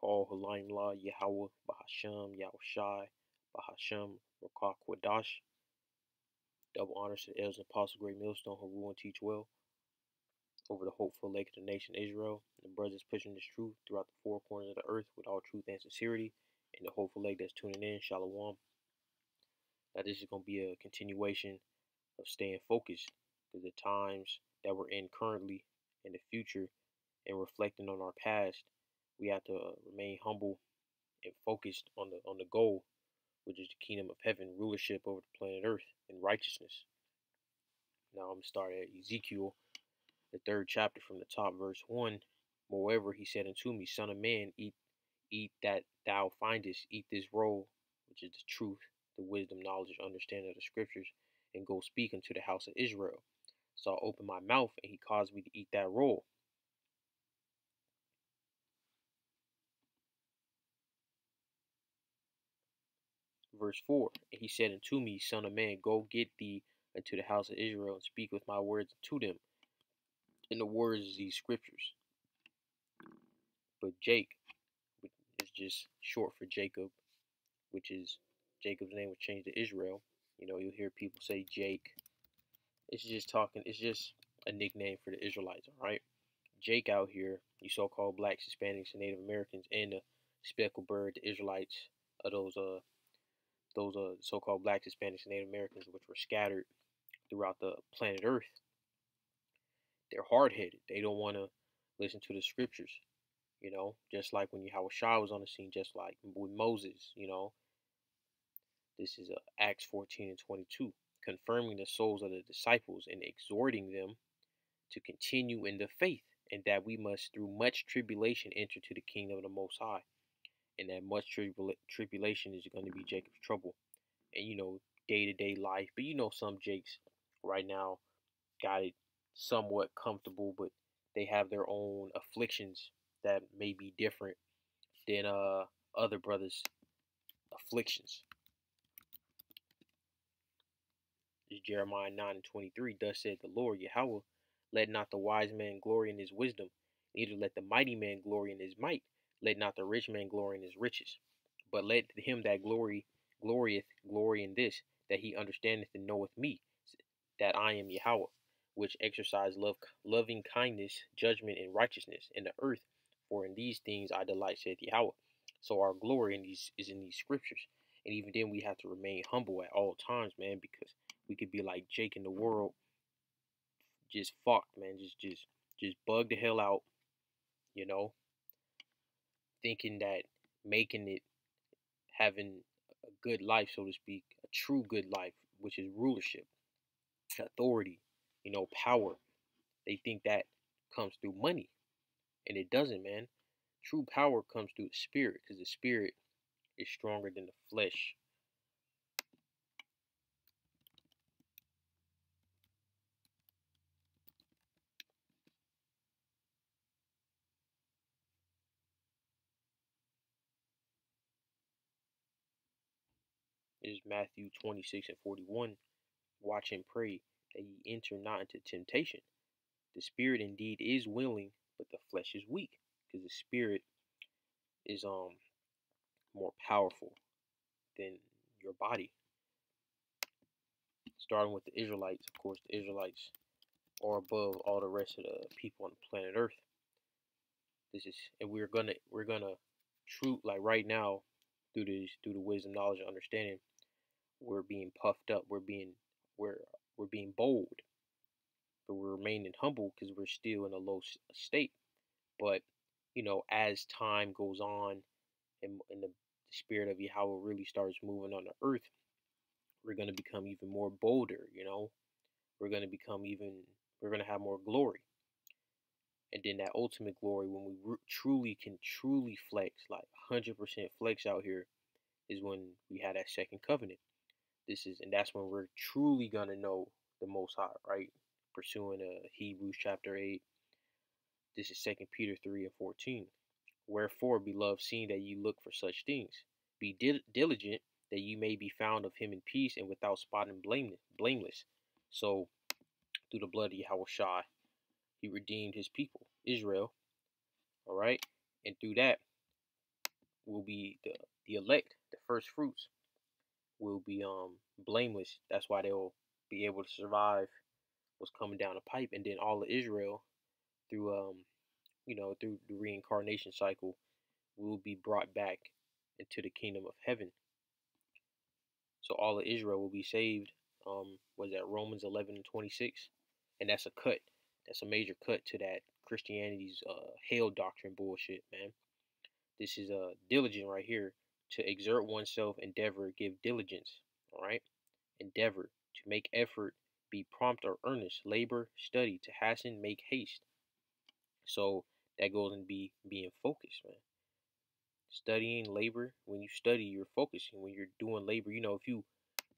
Call Halayim La Yahweh Bahasham Yahushai Bahasham Rakak Wadash. Double honors to the elders and apostles, great millstone who rule and teach well over the hopeful lake of the nation Israel. And the brothers pushing this truth throughout the four corners of the earth with all truth and sincerity. And the hopeful lake that's tuning in, Shalom. Now this is going to be a continuation of staying focused, because the times that we're in currently, in the future, and reflecting on our past, we have to remain humble and focused on the goal, which is the kingdom of heaven, rulership over the planet Earth, and righteousness. Now I'm gonna start at Ezekiel, the 3rd chapter from the top, verse 1. Moreover, he said unto me, Son of man, eat that thou findest, eat this roll, which is the truth, the wisdom, knowledge, understanding of the scriptures, and go speak unto the house of Israel. So I opened my mouth, and he caused me to eat that roll. Verse 4, and he said unto me, Son of man, go get thee unto the house of Israel, and speak with my words unto them. In the words of these scriptures. But Jake, which is just short for Jacob, which is Jacob's name was changed to Israel. You know, you'll hear people say Jake. It's just a nickname for the Israelites, all right? Jake out here, you so-called blacks, Hispanics, and Native Americans, and the speckled bird, the Israelites, of those so-called blacks, Hispanics, and Native Americans, which were scattered throughout the planet Earth. They're hard-headed. They don't want to listen to the scriptures, you know, just like when Yahushua was on the scene, just like with Moses, you know. This is Acts 14 and 22, confirming the souls of the disciples and exhorting them to continue in the faith, and that we must, through much tribulation, enter to the kingdom of the Most High. And that much tribulation is going to be Jacob's trouble. And, you know, day-to-day life. But, you know, some Jakes right now got it somewhat comfortable, but they have their own afflictions that may be different than other brothers' afflictions. This is Jeremiah 9 and 23. Thus said the Lord Yahweh, let not the wise man glory in his wisdom, neither let the mighty man glory in his might, let not the rich man glory in his riches. But let him that glorieth glory in this, that he understandeth and knoweth me, that I am Yahweh, which exercise loving kindness, judgment, and righteousness in the earth. For in these things I delight, saith Yahweh. So our glory is in these scriptures. And even then we have to remain humble at all times, man, because we could be like Jake in the world, just fucked, man, just bug the hell out, you know, thinking that making it, having a good life, so to speak, a true good life, which is rulership, authority, you know, power. They think that comes through money, and it doesn't, man. True power comes through the spirit, because the spirit is stronger than the flesh. It is Matthew 26 and 41. Watch and pray that ye enter not into temptation. The spirit indeed is willing, but the flesh is weak, because the spirit is more powerful than your body. Starting with the Israelites, of course, the Israelites are above all the rest of the people on the planet Earth. This is, and we're gonna true, like right now, through the wisdom, knowledge, and understanding, we're being puffed up. We're being bold, but we're remaining humble because we're still in a low state. But you know, as time goes on, and the spirit of Yahweh really starts moving on the earth, we're gonna become even more bolder. You know, we're gonna become even. We're gonna have more glory. And then that ultimate glory, when we truly flex, like 100% flex out here, is when we have that second covenant. And that's when we're truly gonna know the Most High, right? Pursuing Hebrews chapter 8. This is 2 Peter 3 and 14. Wherefore, beloved, seeing that ye look for such things, be diligent that you may be found of him in peace and without spot and blameless. So, through the blood of Yahushua, he redeemed his people, Israel, all right? And through that, will be the elect, the first fruits will be blameless. That's why they'll be able to survive what's coming down the pipe, and then all of Israel through through the reincarnation cycle will be brought back into the kingdom of heaven. So all of Israel will be saved. Was that Romans 11:26? And that's a cut. That's a major cut to that Christianity's hell doctrine bullshit, man. This is diligent right here. To exert oneself, endeavor, give diligence. All right, endeavor, to make effort, be prompt or earnest, labor, study, to hasten, make haste. So that goes in being focused, man. Studying, labor. When you study, you're focusing. When you're doing labor, if you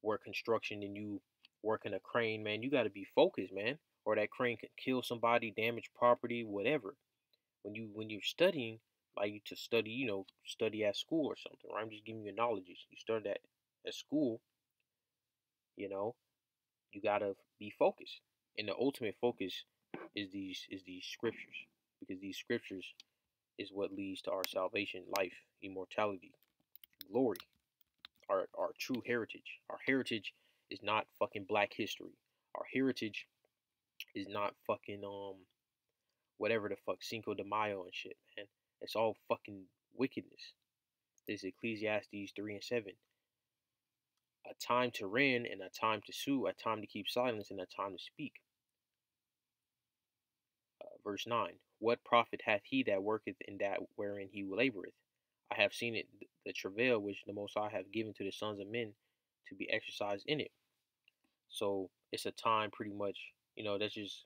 work construction and you work in a crane, man, you got to be focused, man. Or that crane could kill somebody, damage property, whatever. When you're studying, like you to study, study at school or something. Right? I'm just giving you knowledge. You study at school, you know, you gotta be focused. And the ultimate focus is these scriptures, because these scriptures is what leads to our salvation, life, immortality, glory, our true heritage. Our heritage is not fucking black history. Our heritage is not fucking whatever the fuck Cinco de Mayo and shit, man. It's all fucking wickedness. This is Ecclesiastes 3:7. A time to reign and a time to sue, a time to keep silence and a time to speak. Verse 9. What profit hath he that worketh in that wherein he laboureth? I have seen it, the travail which the Most High have given to the sons of men to be exercised in it. So it's a time pretty much, that's just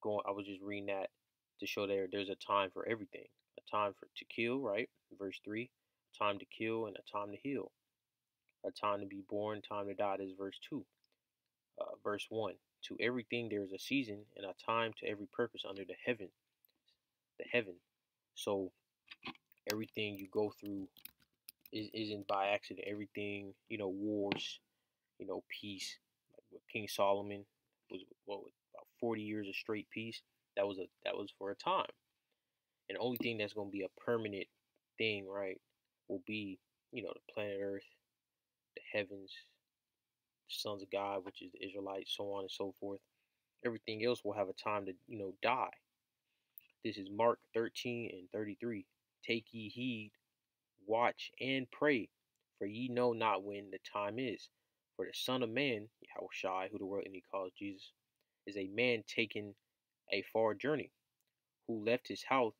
going, I was just reading that to show there's a time for everything. A time to kill, right? Verse 3. A time to kill and a time to heal. A time to be born, time to die. This is verse 2. Verse 1. To everything there is a season and a time to every purpose under the heaven. The heaven. So everything you go through isn't by accident. Everything, wars, peace. Like with King Solomon was about 40 years of straight peace. That was for a time. And the only thing that's gonna be a permanent thing, right, will be, the planet Earth, the heavens, the sons of God, which is the Israelites, so on and so forth. Everything else will have a time to, die. This is Mark 13:33. Take ye heed, watch and pray, for ye know not when the time is. For the Son of Man, Yahushua, who the world and he calls Jesus, is a man taking a far journey, who left his house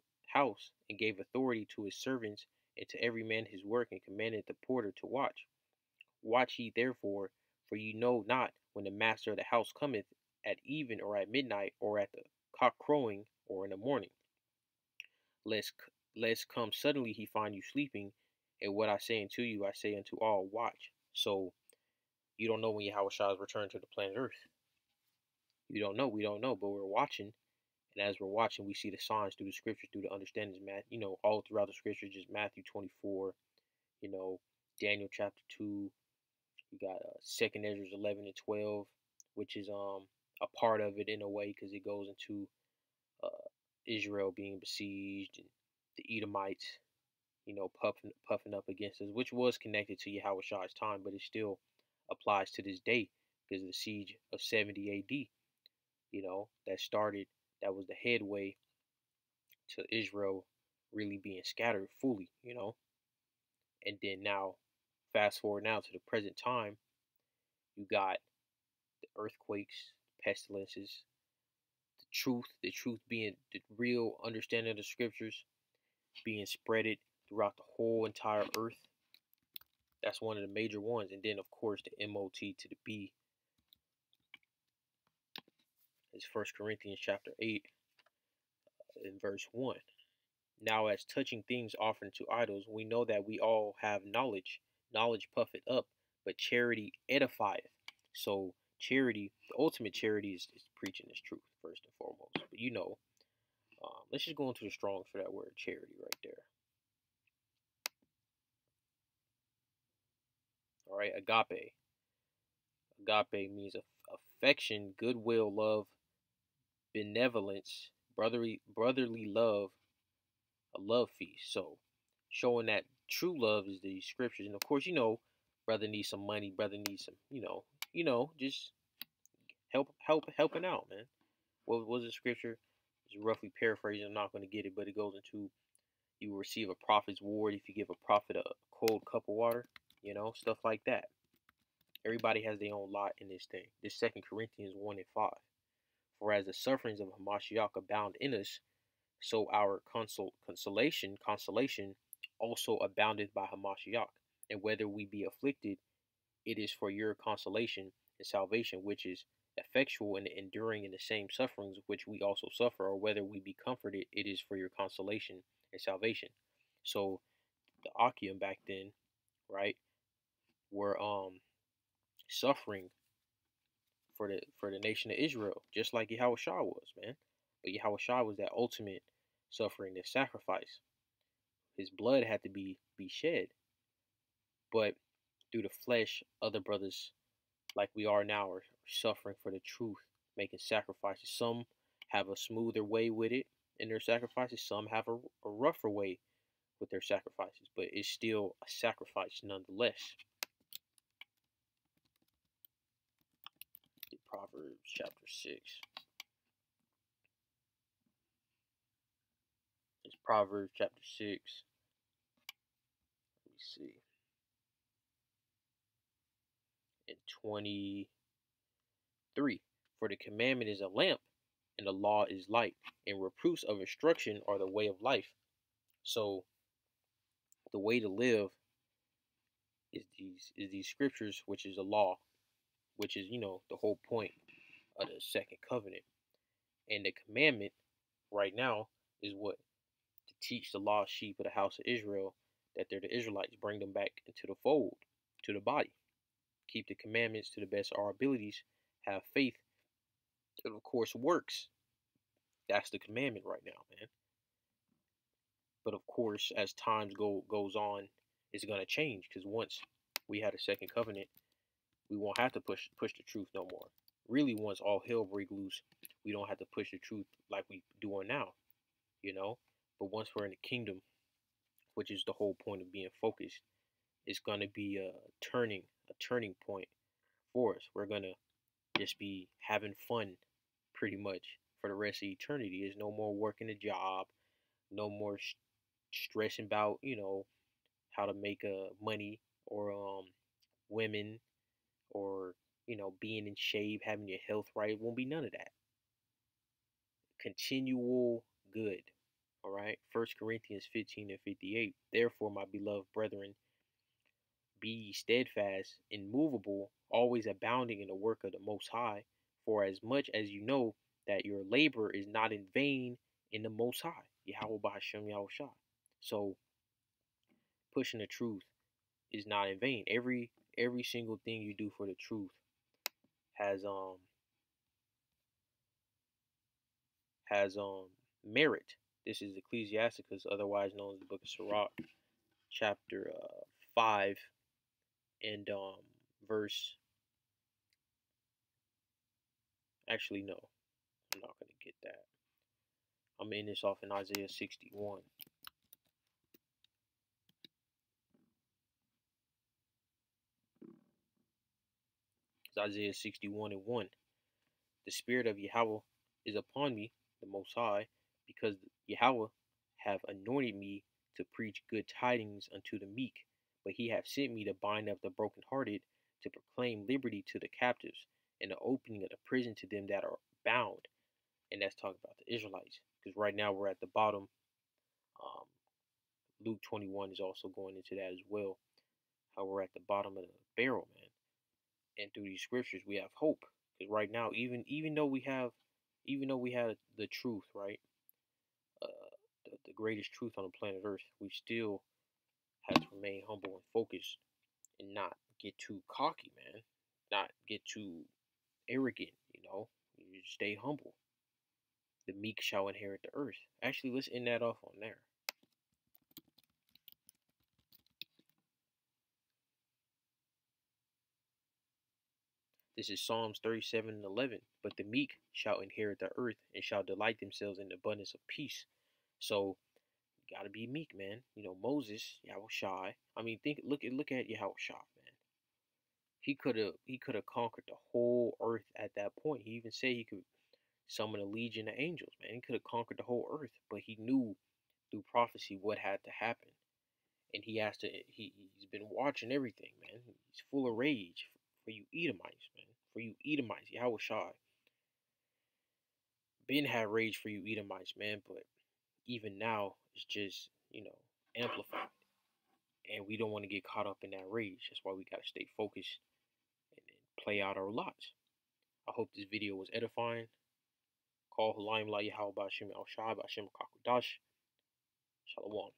and gave authority to his servants and to every man his work, and commanded the porter to watch. Watch ye therefore, for ye know not when the master of the house cometh, at even or at midnight, or at the cock crowing, or in the morning, lest come suddenly he find you sleeping. And what I say unto you, I say unto all, watch. So you don't know when Yahushua is returning to the planet Earth. You don't know. We don't know, but we're watching. And as we're watching, we see the signs through the scriptures, through the understandings, all throughout the scriptures, just Matthew 24, Daniel chapter 2. You got 2nd Ezra 11 and 12, which is a part of it in a way, because it goes into Israel being besieged and the Edomites, puffing up against us, which was connected to Yahushua's time, but it still applies to this day because of the siege of 70 A.D. That was the headway to Israel really being scattered fully, And then now, fast forward now to the present time, you got the earthquakes, pestilences, the truth being the real understanding of the scriptures being spreaded throughout the whole entire earth. That's one of the major ones. And then, of course, the MOT to the B is 1 Corinthians chapter 8 and verse 1. Now, as touching things offered to idols, we know that we all have knowledge. Knowledge puffeth up, but charity edifieth. So, charity, the ultimate charity is preaching this truth, first and foremost. But let's just go into the Strongs for that word charity right there. All right, agape. Agape means affection, goodwill, love, benevolence, brotherly love, a love feast. So, showing that true love is the scriptures, and of course, brother needs some money, brother needs some, just helping out, man. What was the scripture? It's roughly paraphrasing. I'm not going to get it, but it goes into you will receive a prophet's reward if you give a prophet a cold cup of water, stuff like that. Everybody has their own lot in this thing. This 2 Corinthians 1:5. For as the sufferings of Hamashiach abound in us, so our consolation also aboundeth by Hamashiach. And whether we be afflicted, it is for your consolation and salvation, which is effectual and enduring in the same sufferings which we also suffer, or whether we be comforted, it is for your consolation and salvation. So the Achaim back then, right, were suffering for the nation of Israel, just like Yahweh Shah was, man. But Yahweh Shah was that ultimate suffering, the sacrifice. His blood had to be shed. But through the flesh, other brothers like we are now are suffering for the truth, making sacrifices. Some have a smoother way with it in their sacrifices. Some have a rougher way with their sacrifices, but it's still a sacrifice nonetheless. Proverbs chapter 6. It's Proverbs chapter 6. Let me see. In 23. For the commandment is a lamp, and the law is light, and reproofs of instruction are the way of life. So the way to live is these scriptures, which is the law, which is the whole point of the second covenant. And the commandment right now is what? To teach the lost sheep of the house of Israel that they're the Israelites, bring them back into the fold, to the body. Keep the commandments to the best of our abilities, have faith, and of course works. That's the commandment right now, man. But of course, as times goes on, it's gonna change, because once we had a second covenant, we won't have to push the truth no more. Really, once all hell break loose, we don't have to push the truth like we doing now, But once we're in the kingdom, which is the whole point of being focused, it's gonna be a turning point for us. We're gonna just be having fun pretty much for the rest of eternity. There's no more working a job, no more stressing about how to make money, or women, or being in shape, having your health right. It won't be none of that. Continual good. All right. 1 Corinthians 15:58. Therefore, my beloved brethren, be ye steadfast, immovable, always abounding in the work of the Most High, for as much as you know that your labor is not in vain in the Most High. Yahweh B'Hashem Yahweh Shah. So pushing the truth is not in vain. Every single thing you do for the truth has merit. This is Ecclesiasticus, otherwise known as the Book of Sirach, chapter 5, and verse. Actually, no, I'm not gonna get that. I'm in this off in Isaiah 61. It's Isaiah 61:1. The Spirit of Yahweh is upon me, the Most High, because Yahweh have anointed me to preach good tidings unto the meek. But he hath sent me to bind up the brokenhearted, to proclaim liberty to the captives, and the opening of the prison to them that are bound. And that's talking about the Israelites, because right now we're at the bottom. Luke 21 is also going into that as well. How we're at the bottom of the barrel, man. And through these scriptures, we have hope. Because right now, even though we have the truth, right, the greatest truth on the planet Earth, we still have to remain humble and focused, and not get too cocky, man. Not get too arrogant, You stay humble. The meek shall inherit the earth. Actually, let's end that off on there. This is Psalms 37:11. But the meek shall inherit the earth, and shall delight themselves in the abundance of peace. So gotta be meek, man. You know, Moses, Yahushai. I mean, look at Yahushai, man. He could have conquered the whole earth at that point. He even said he could summon a legion of angels, man. He could have conquered the whole earth, but he knew through prophecy what had to happen, and he has to. He's been watching everything, man. He's full of rage for you Edomites, man. For you Edomites, Yahushai. Ben had rage for you Edomites, man, but even now it's just amplified, and we don't want to get caught up in that rage. That's why we gotta stay focused and play out our lots. I hope this video was edifying. Call Halayim La Yahweh Ba'Shem Al Shai Ba'Shem Kakudash. Shalom.